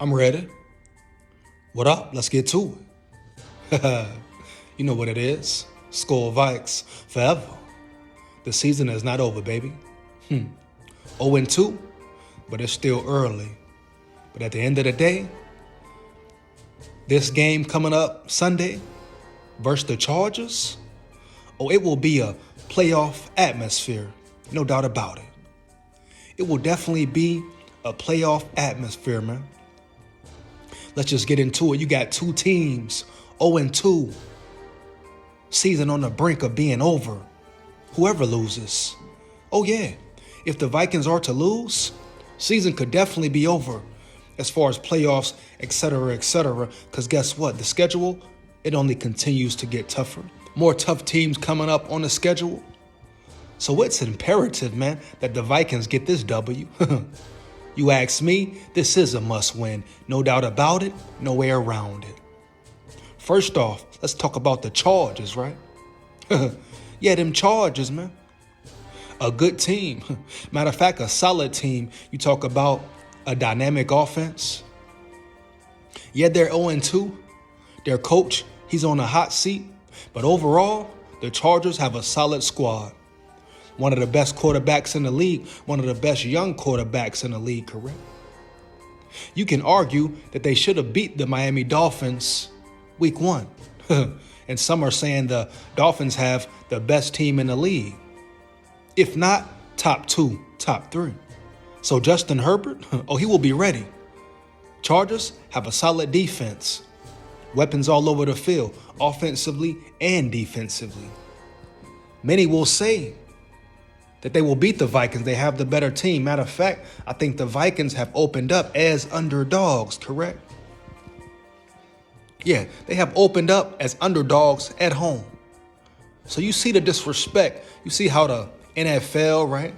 I'm ready. What up? Let's get to it. You know what it is. SKOL Vikes forever. The season is not over, baby. 0-2, but it's still early. But at the end of the day, this game coming up Sunday versus the Chargers, it will be a playoff atmosphere. No doubt about it. It will definitely be a playoff atmosphere, man. Let's just get into it. You got two teams, 0-2. Season on the brink of being over. Whoever loses. Oh yeah, if the Vikings are to lose, season could definitely be over as far as playoffs, etc., etc. Because guess what? The schedule, it only continues to get tougher. More tough teams coming up on the schedule. So it's imperative, man, that the Vikings get this W. You ask me, this is a must-win. No doubt about it, no way around it. First off, let's talk about the Chargers, right? Yeah, them Chargers, man. A good team. Matter of fact, a solid team. You talk about a dynamic offense. Yeah, they're 0-2. Their coach, he's on a hot seat. But overall, the Chargers have a solid squad. One of the best quarterbacks in the league, one of the best young quarterbacks in the league, correct? You can argue that they should have beat the Miami Dolphins week 1. And some are saying the Dolphins have the best team in the league. If not, top 2, top 3. So Justin Herbert, he will be ready. Chargers have a solid defense. Weapons all over the field, offensively and defensively. Many will say that they will beat the Vikings. They have the better team. Matter of fact, I think the Vikings have opened up as underdogs, correct? Yeah, they have opened up as underdogs at home. So you see the disrespect. You see how the NFL, right?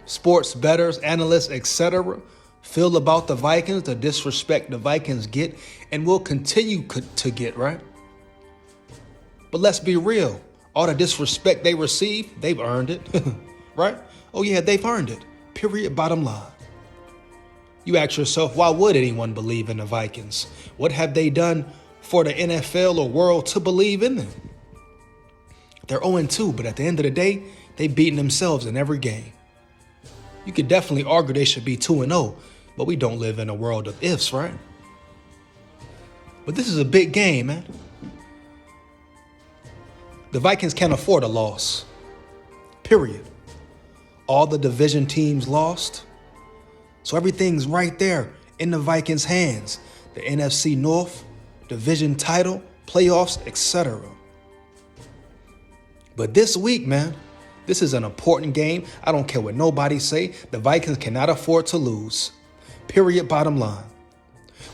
Sports bettors, analysts, etc. feel about the Vikings, the disrespect the Vikings get and will continue to get, right? But let's be real. All the disrespect they receive, they've earned it, right? Oh yeah, they've earned it, period, bottom line. You ask yourself, why would anyone believe in the Vikings? What have they done for the NFL or world to believe in them? They're 0-2, but at the end of the day, they've beaten themselves in every game. You could definitely argue they should be 2-0, but we don't live in a world of ifs, right? But this is a big game, man. The Vikings can't afford a loss, period. All the division teams lost. So everything's right there in the Vikings' hands. The NFC North, division title, playoffs, etc. But this week, man, this is an important game. I don't care what nobody say. The Vikings cannot afford to lose, period, bottom line.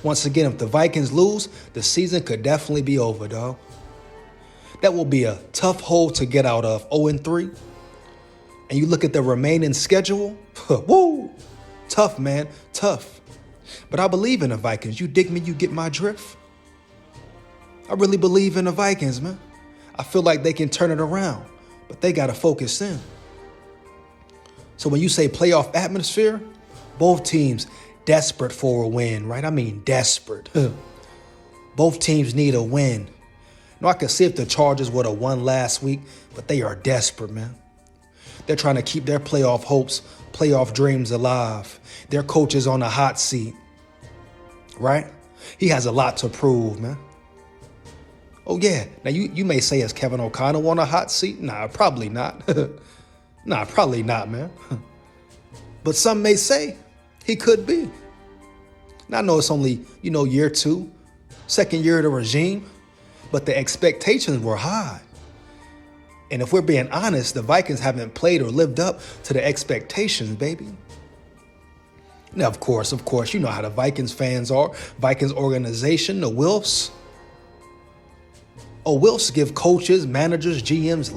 Once again, if the Vikings lose, the season could definitely be over, dog. That will be a tough hole to get out of, 0-3. And you look at the remaining schedule, woo, tough, man, tough. But I believe in the Vikings. You dig me? You get my drift? I really believe in the Vikings, man. I feel like they can turn it around, but they got to focus in. So when you say playoff atmosphere, both teams desperate for a win, right? I mean, desperate. Both teams need a win. Now, I could see if the Chargers would have won last week, but they are desperate, man. They're trying to keep their playoff hopes, playoff dreams alive. Their coach is on a hot seat, right? He has a lot to prove, man. Oh, yeah. Now, you may say, is Kevin O'Connell on a hot seat? Nah, probably not. Nah, probably not, man. But some may say he could be. Now, I know it's only, year 2, second year of the regime. But the expectations were high. And if we're being honest, the Vikings haven't played or lived up to the expectations, baby. Now, of course, you know how the Vikings fans are. Vikings organization, the Wilfs. Wilfs give coaches, managers, GMs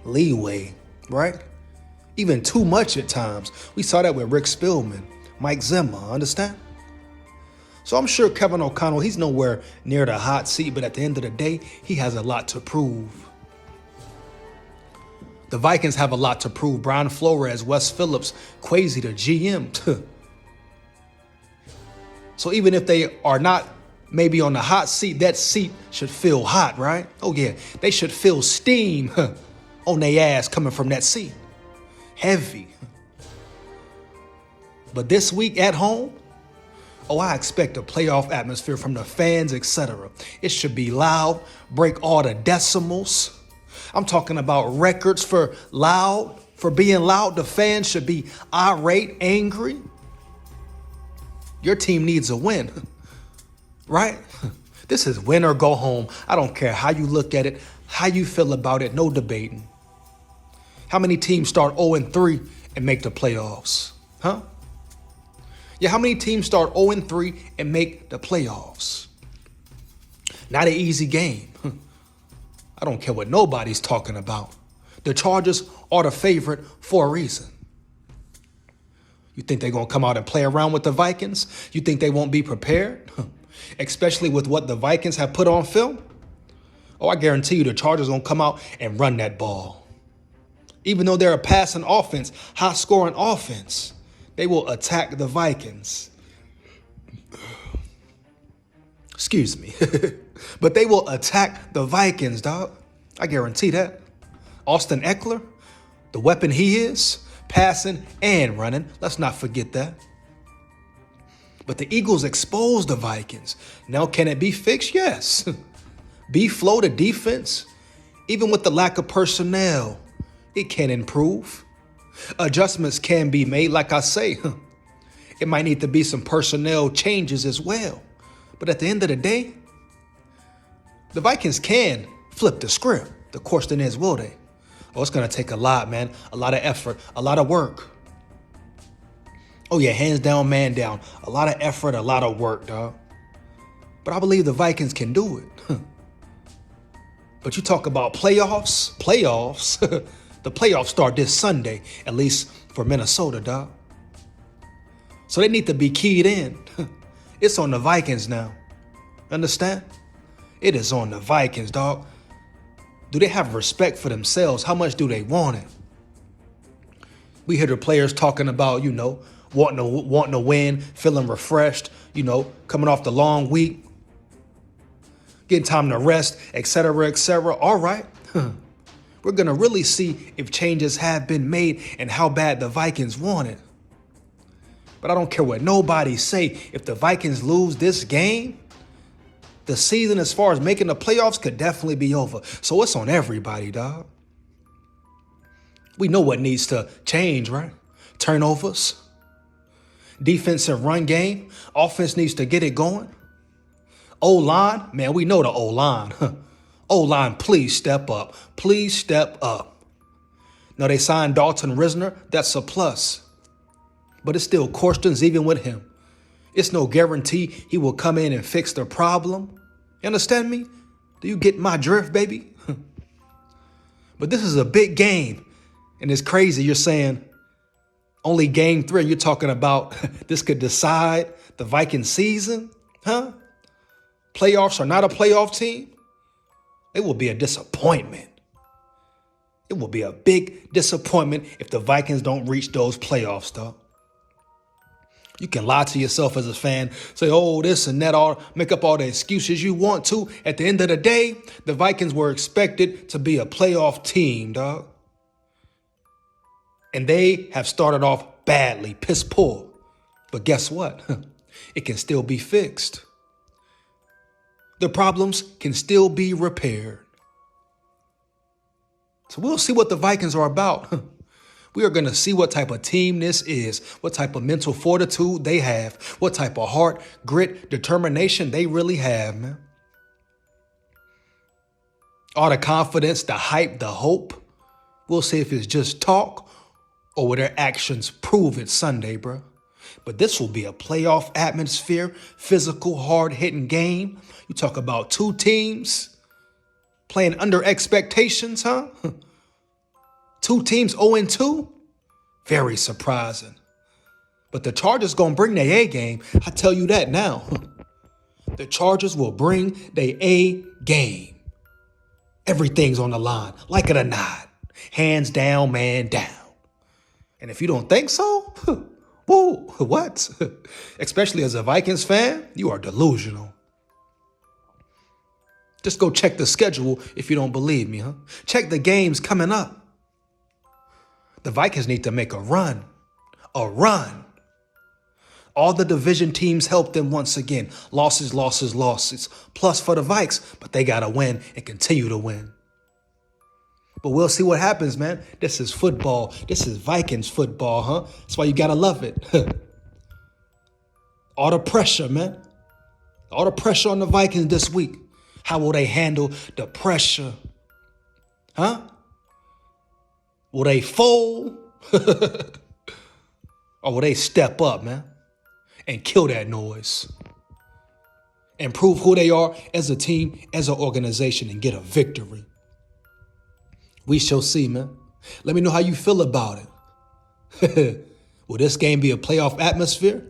leeway, right? Even too much at times. We saw that with Rick Spielman, Mike Zimmer, understand? So I'm sure Kevin O'Connell, he's nowhere near the hot seat, but at the end of the day, he has a lot to prove. The Vikings have a lot to prove. Brian Flores, Wes Phillips, Kwesi, the GM. So even if they are not maybe on the hot seat, that seat should feel hot, right? Oh yeah, they should feel steam on their ass coming from that seat. Heavy. But this week at home, oh, I expect a playoff atmosphere from the fans, etc. It should be loud, break all the decimals. I'm talking about records for loud, for being loud. The fans should be irate, angry. Your team needs a win, right? This is win or go home. I don't care how you look at it, how you feel about it, no debating. How many teams start 0-3 and make the playoffs? Huh? Yeah, how many teams start 0-3 and make the playoffs? Not an easy game. I don't care what nobody's talking about. The Chargers are the favorite for a reason. You think they're going to come out and play around with the Vikings? You think they won't be prepared? Especially with what the Vikings have put on film? Oh, I guarantee you the Chargers going to come out and run that ball. Even though they're a passing offense, high-scoring offense, they will attack the Vikings. Excuse me. But they will attack the Vikings, dog. I guarantee that. Austin Eckler, the weapon he is, passing and running. Let's not forget that. But the Eagles exposed the Vikings. Now, can it be fixed? Yes. B-Flow, the defense, even with the lack of personnel, it can improve. Adjustments can be made, like I say. It might need to be some personnel changes as well. But at the end of the day, the Vikings can flip the script. The question is, will they? Oh, it's going to take a lot, man. A lot of effort, a lot of work. Oh, yeah, hands down, man down. A lot of effort, a lot of work, dog. But I believe the Vikings can do it. But you talk about playoffs. The playoffs start this Sunday, at least for Minnesota, dog. So they need to be keyed in. It's on the Vikings now. Understand? It is on the Vikings, dog. Do they have respect for themselves? How much do they want it? We hear the players talking about, wanting to win, feeling refreshed, coming off the long week, getting time to rest, etc., etc. All right. We're going to really see if changes have been made and how bad the Vikings want it. But I don't care what nobody say. If the Vikings lose this game, the season as far as making the playoffs could definitely be over. So it's on everybody, dog. We know what needs to change, right? Turnovers, defensive run game, offense needs to get it going. O-line, man, we know the O-line. O-line, please step up. Please step up. Now, they signed Dalton Risner. That's a plus. But it's still questions even with him. It's no guarantee he will come in and fix the problem. You understand me? Do you get my drift, baby? But this is a big game. And it's crazy. You're saying only game 3. You're talking about this could decide the Viking season? Huh? Playoffs are not a playoff team? It will be a disappointment. It will be a big disappointment if the Vikings don't reach those playoffs, though. You can lie to yourself as a fan, say, oh, this and that, all make up all the excuses you want to. At the end of the day, the Vikings were expected to be a playoff team, dog. And they have started off badly, piss poor. But guess what? It can still be fixed. The problems can still be repaired. So we'll see what the Vikings are about. We are going to see what type of team this is, what type of mental fortitude they have, what type of heart, grit, determination they really have, man. All the confidence, the hype, the hope. We'll see if it's just talk or will their actions prove it Sunday, bro. But this will be a playoff atmosphere, physical, hard-hitting game. You talk about 2 teams playing under expectations, huh? 2 teams 0-2? Very surprising. But the Chargers going to bring their A game. I tell you that now. The Chargers will bring their A game. Everything's on the line, like it or not. Hands down, man down. And if you don't think so, Whoa, what? Especially as a Vikings fan, you are delusional. Just go check the schedule if you don't believe me, huh? Check the games coming up. The Vikings need to make a run. A run. All the division teams helped them once again. Losses, losses, losses. Plus for the Vikes, but they got to win and continue to win. But we'll see what happens, man. This is football. This is Vikings football, huh? That's why you got to love it. All the pressure, man. All the pressure on the Vikings this week. How will they handle the pressure? Huh? Will they fold? Or will they step up, man, and kill that noise? And prove who they are as a team, as an organization, and get a victory. We shall see, man. Let me know how you feel about it. Will this game be a playoff atmosphere?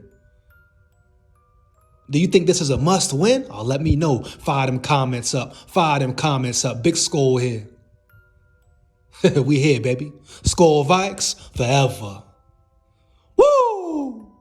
Do you think this is a must win? Or let me know. Fire them comments up. Fire them comments up. Big SKOL here. We here, baby. SKOL Vikes forever. Woo!